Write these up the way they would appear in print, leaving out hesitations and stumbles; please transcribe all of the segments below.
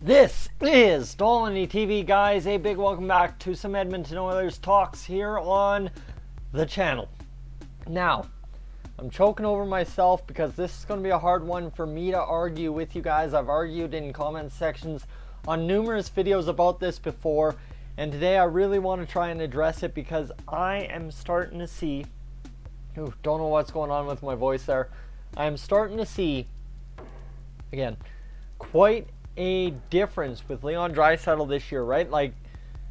This is Dolynny TV, guys. A big welcome back to some Edmonton Oilers talks here on the channel. Now, I'm choking over myself because this is going to be a hard one for me to argue with you guys. I've argued in comment sections on numerous videos about this before, and today I really want to try and address it because I am starting to see, don't know what's going on with my voice there. I am starting to see, again, quite a difference with Leon Draisaitl this year, right? Like,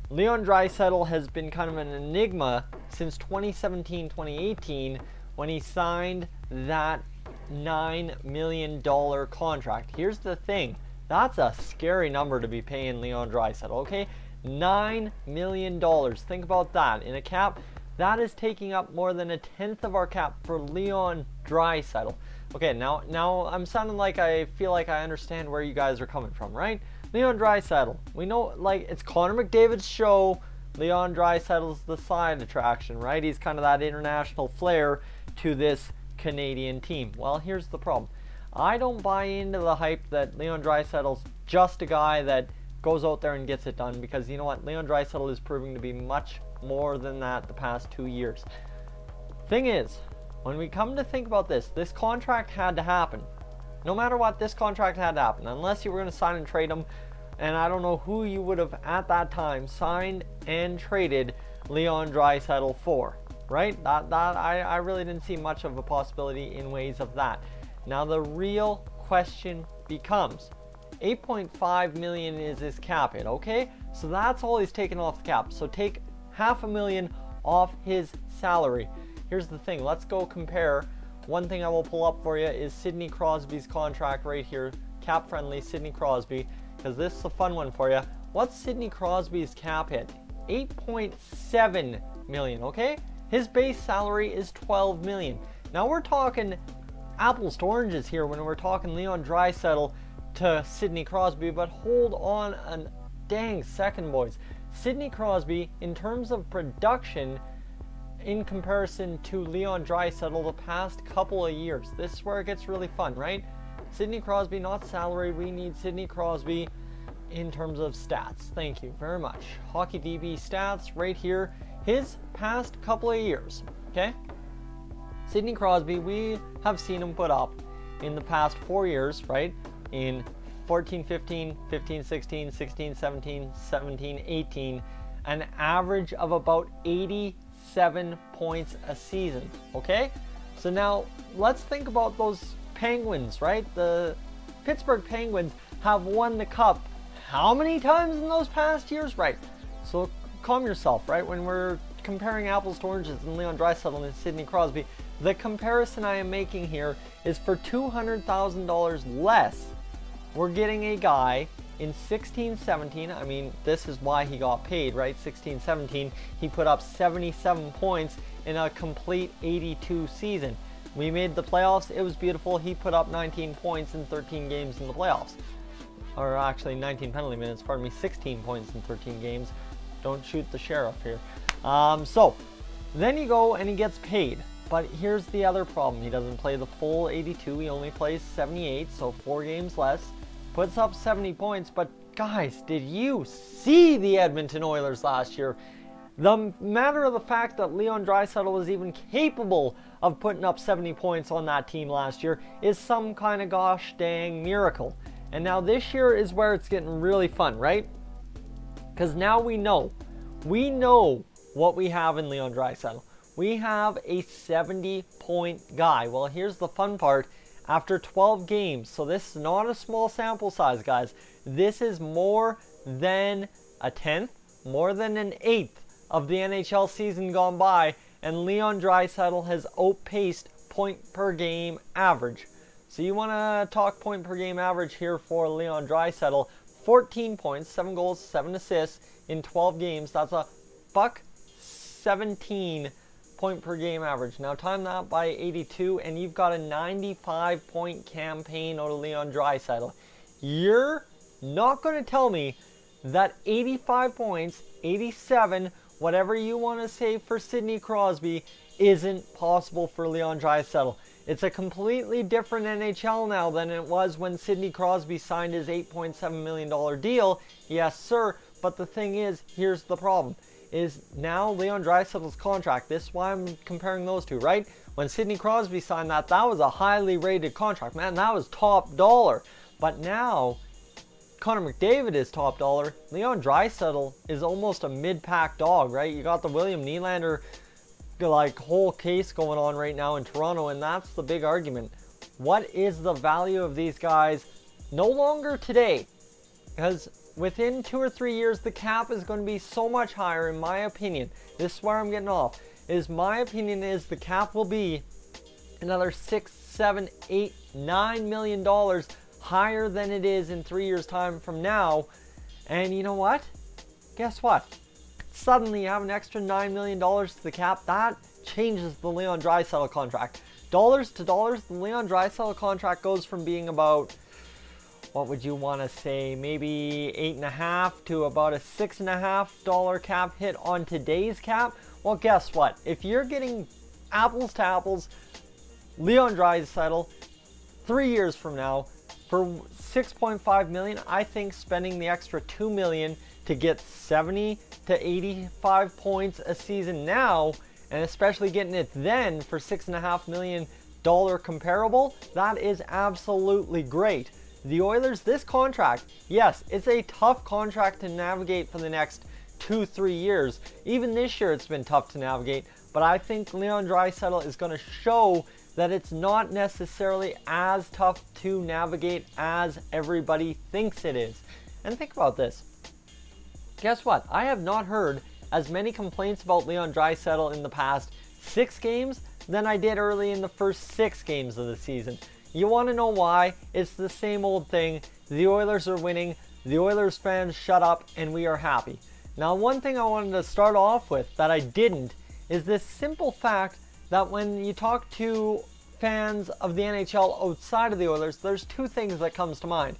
Leon Draisaitl has been kind of an enigma since 2017-2018 when he signed that $9 million contract. Here's the thing, that's a scary number to be paying Leon Draisaitl, okay? $9 million, think about that. In a cap, that is taking up more than a tenth of our cap for Leon Draisaitl. Okay, now I'm sounding like I feel like I understand where you guys are coming from, right? Leon Draisaitl, we know, like, it's Connor McDavid's show. Leon Draisaitl's the side attraction, right? He's kind of that international flair to this Canadian team. Well, here's the problem. I don't buy into the hype that Leon Draisaitl's just a guy that goes out there and gets it done, because you know what? Leon Draisaitl is proving to be much more than that the past 2 years. Thing is, when we come to think about this contract had to happen. No matter what, this contract had to happen. Unless you were going to sign and trade him, and I don't know who you would have at that time signed and traded Leon Draisaitl for, right? I really didn't see much of a possibility in ways of that. Now the real question becomes, $8.5 million is his cap hit, okay? So that's all he's taken off the cap. So take $500,000 off his salary. Here's the thing, let's go compare. One thing I will pull up for you is Sidney Crosby's contract right here, cap friendly Sidney Crosby, because this is a fun one for you. What's Sidney Crosby's cap hit? $8.7 million, okay? His base salary is $12 million. Now we're talking apples to oranges here when we're talking Leon Draisaitl to Sidney Crosby, but hold on a dang second, boys. Sidney Crosby, in terms of production, in comparison to Leon Draisaitl the past couple of years. This is where it gets really fun, right? Sidney Crosby, not salary. We need Sidney Crosby in terms of stats. Thank you very much. Hockey DB stats right here. His past couple of years, okay? Sidney Crosby, we have seen him put up in the past 4 years, right? In 14-15, 15-16, 16-17, 17-18, an average of about 87 points a season, okay? So now let's think about those Penguins, right? The Pittsburgh Penguins have won the cup how many times in those past years, right? So calm yourself, right? When we're comparing apples to oranges and Leon Draisaitl and Sidney Crosby, the comparison I am making here is for $200,000 less. We're getting a guy in 16-17, I mean, this is why he got paid, right? 16-17, he put up 77 points in a complete 82 season. We made the playoffs, it was beautiful. He put up 19 points in 13 games in the playoffs. Or actually 19 penalty minutes, pardon me, 16 points in 13 games. Don't shoot the sheriff here. So, then you go and he gets paid. But here's the other problem. He doesn't play the full 82, he only plays 78, so 4 games less. Puts up 70 points, but guys, did you see the Edmonton Oilers last year? The matter of the fact that Leon Draisaitl was even capable of putting up 70 points on that team last year is some kind of gosh dang miracle. And now this year is where it's getting really fun, right? Because now we know what we have in Leon Draisaitl. We have a 70-point guy. Well, here's the fun part. After 12 games, so this is not a small sample size, guys. This is more than a tenth, more than an eighth of the NHL season gone by, and Leon Draisaitl has outpaced point per game average. So you want to talk point per game average here for Leon Draisaitl. 14 points, 7 goals, 7 assists in 12 games. That's a $117 point per game average. Now time that by 82 and you've got a 95 point campaign out of Leon Draisaitl. You're not going to tell me that 85 points, 87, whatever you want to say for Sidney Crosby, isn't possible for Leon Draisaitl. It's a completely different NHL now than it was when Sidney Crosby signed his $8.7 million deal. Yes, sir. But the thing is, here's the problem. Is now Leon Draisaitl's contract. This is why I'm comparing those two, right? When Sidney Crosby signed that was a highly rated contract. Man, that was top dollar. But now, Connor McDavid is top dollar. Leon Draisaitl is almost a mid-pack dog, right? You got the William Nylander like whole case going on right now in Toronto, and that's the big argument. What is the value of these guys no longer today? Because within 2 or 3 years the cap is going to be so much higher, in my opinion. This is where I'm getting off. My opinion is the cap will be another $6, $7, $8, $9 million higher than it is in 3 years time from now. And you know what? Guess what? Suddenly you have an extra $9 million to the cap. That changes the Leon Draisaitl contract. Dollars to dollars, the Leon Draisaitl contract goes from being about, what would you want to say, maybe $8.5 to about a $6.5 cap hit on today's cap. Well, guess what? If you're getting apples to apples, Leon Draisaitl 3 years from now for $6.5 million, I think spending the extra $2 million to get 70 to 85 points a season now, and especially getting it then for $6.5 million comparable, that is absolutely great. The Oilers, this contract, yes, it's a tough contract to navigate for the next 2-3 years. Even this year it's been tough to navigate, but I think Leon Draisaitl is going to show that it's not necessarily as tough to navigate as everybody thinks it is. And think about this. Guess what? I have not heard as many complaints about Leon Draisaitl in the past 6 games than I did early in the first 6 games of the season. You want to know why? It's the same old thing. The Oilers are winning. The Oilers fans shut up and we are happy. Now, one thing I wanted to start off with that I didn't is this simple fact that when you talk to fans of the NHL outside of the Oilers, there's 2 things that comes to mind.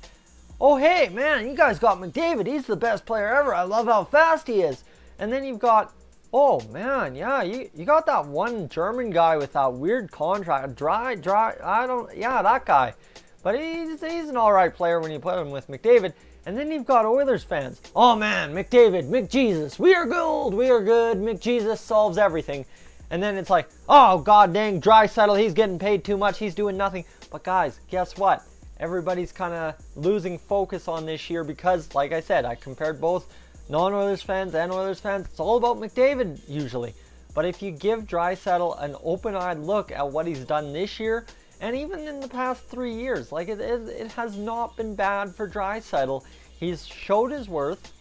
Oh, hey, man, you guys got McDavid. He's the best player ever. I love how fast he is. And then you've got, oh, man, yeah, you got that one German guy with that weird contract. Yeah, that guy. But he's an all right player when you put him with McDavid. And then you've got Oilers fans. Oh, man, McDavid, McJesus, we are gold, we are good. McJesus solves everything. And then it's like, oh, god dang, Draisaitl, he's getting paid too much. He's doing nothing. But guys, guess what? Everybody's kind of losing focus on this year because, like I said, I compared both non-Oilers fans and Oilers fans. It's all about McDavid usually. But if you give Draisaitl an open-eyed look at what he's done this year, and even in the past 3 years, like it has not been bad for Draisaitl. He's showed his worth.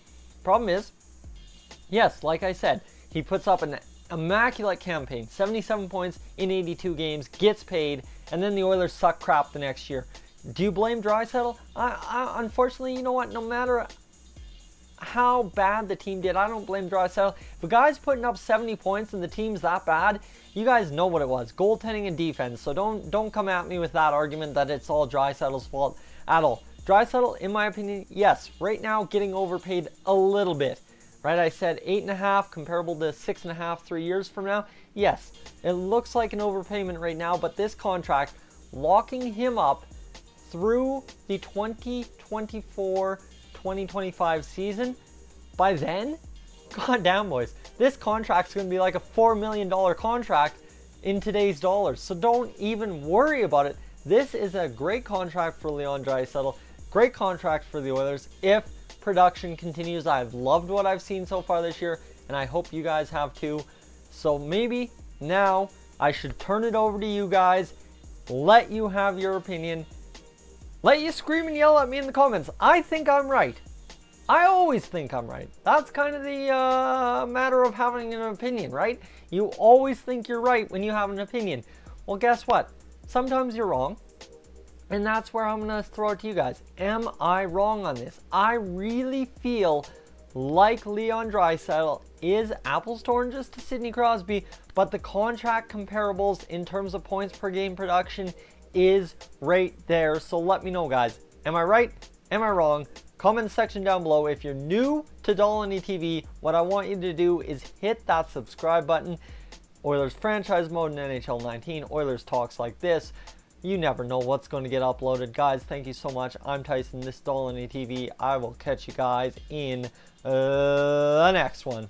Problem is, yes, like I said, he puts up an immaculate campaign, 77 points in 82 games, gets paid, and then the Oilers suck crap the next year. Do you blame Draisaitl? Unfortunately, you know what? No matter how bad the team did, I don't blame Draisaitl. If a guy's putting up 70 points and the team's that bad, you guys know what it was. Goaltending and defense. So don't come at me with that argument that it's all Draisaitl's fault at all. Draisaitl, in my opinion, yes, right now getting overpaid a little bit. Right, I said 8.5 comparable to 6.5 3 years from now. Yes, it looks like an overpayment right now, but this contract locking him up through the 2024-2025 season, by then, goddamn boys, this contract's going to be like a $4 million contract in today's dollars. So don't even worry about it. This is a great contract for Leon Draisaitl, great contract for the Oilers if production continues. I've loved what I've seen so far this year, and I hope you guys have too. So maybe now I should turn it over to you guys, let you have your opinion. Let you scream and yell at me in the comments. I think I'm right. I always think I'm right. That's kind of the matter of having an opinion, right? You always think you're right when you have an opinion. Well, guess what? Sometimes you're wrong. And that's where I'm going to throw it to you guys. Am I wrong on this? I really feel like Leon Draisaitl is apples to oranges to Sidney Crosby, but the contract comparables in terms of points per game production is right there. So let me know, guys. Am I right? Am I wrong? Comment section down below. If you're new to Dolynny TV, what I want you to do is hit that subscribe button. Oilers franchise mode in NHL 19, Oilers talks like this. You never know what's going to get uploaded. Guys, thank you so much. I'm Tyson, this is Dolynny TV. I will catch you guys in the next one.